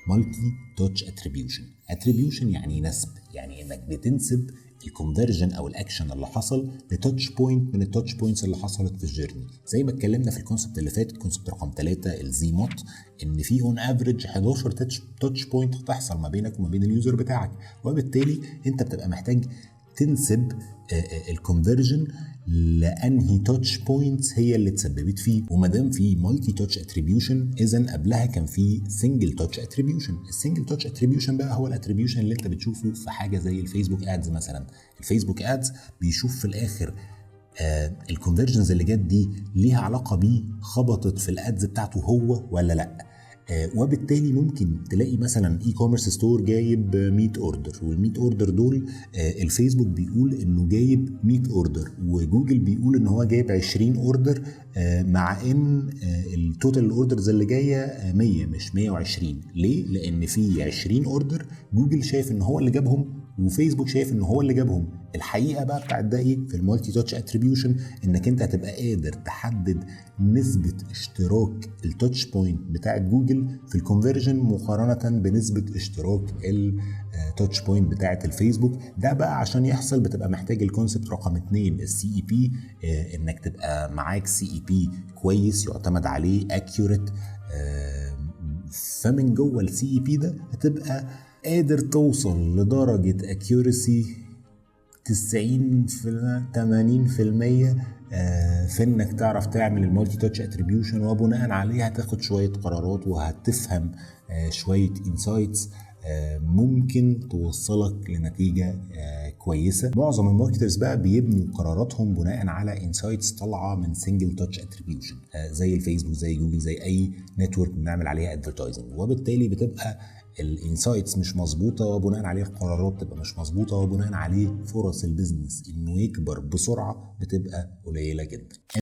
مالتي تاتش اتريبيوشن يعني نسب، يعني انك بتنسب الكونفرجن او الاكشن اللي حصل لتاتش بوينت من التاتش بوينتس اللي حصلت في الجيرني. زي ما اتكلمنا في الكونسبت اللي فات، الكونسبت رقم 3 الزي موت، ان في اون افريج 11 تاتش بوينت هتحصل ما بينك وما بين اليوزر بتاعك، وبالتالي انت بتبقى محتاج تنسب الكونفرجن لانهي تاتش بوينتس هي اللي تسببت فيه. وما دام في مالتي تاتش اتريبيوشن، اذا قبلها كان في سنجل تاتش اتريبيوشن. السنجل تاتش اتريبيوشن بقى هو الاتريبيوشن اللي انت بتشوفه في حاجه زي الفيسبوك ادز مثلا. الفيسبوك ادز بيشوف في الاخر الكونفرجنز اللي جت دي ليها علاقه بيه، خبطت في الادز بتاعته هو ولا لا. وبالتالي ممكن تلاقي مثلا اي كوميرس ستور جايب 100 اوردر، وال100 اوردر دول الفيسبوك بيقول انه جايب 100 اوردر، وجوجل بيقول ان هو جايب 20 اوردر، مع ان التوتال الاوردرز اللي جايه 100 مش 120. ليه؟ لان في 20 اوردر جوجل شايف ان هو اللي جابهم وفيسبوك شايف ان هو اللي جابهم. الحقيقه بقى بتاعت ده ايه في المالتي تاتش اتريبيوشن؟ انك انت هتبقى قادر تحدد نسبه اشتراك التاتش بوينت بتاعت جوجل في الكونفرجن مقارنه بنسبه اشتراك التاتش بوينت بتاعت الفيسبوك. ده بقى عشان يحصل بتبقى محتاج الكونسبت رقم 2 السي اي بي، انك تبقى معاك سي اي بي كويس يعتمد عليه اكيوريت. فمن جوه السي اي بي ده هتبقى قادر توصل لدرجة accuracy 90-80% في انك تعرف تعمل المالتي تاتش اتريبيوشن، وبناء عليه هتاخد شوية قرارات وهتفهم شوية انسايتس ممكن توصلك لنتيجة كويسة. معظم الماركترز بقى بيبنوا قراراتهم بناء على انسايتس طالعة من سنجل تاتش اتريبيوشن، زي الفيسبوك زي جوجل زي اي نتورك بنعمل عليها ادفرتايزنج، وبالتالي بتبقى الانسايتس مش مظبوطه، وبناء عليه القرارات تبقى مش مظبوطه، وبناء عليه فرص البيزنس انه يكبر بسرعه بتبقى قليله جدا.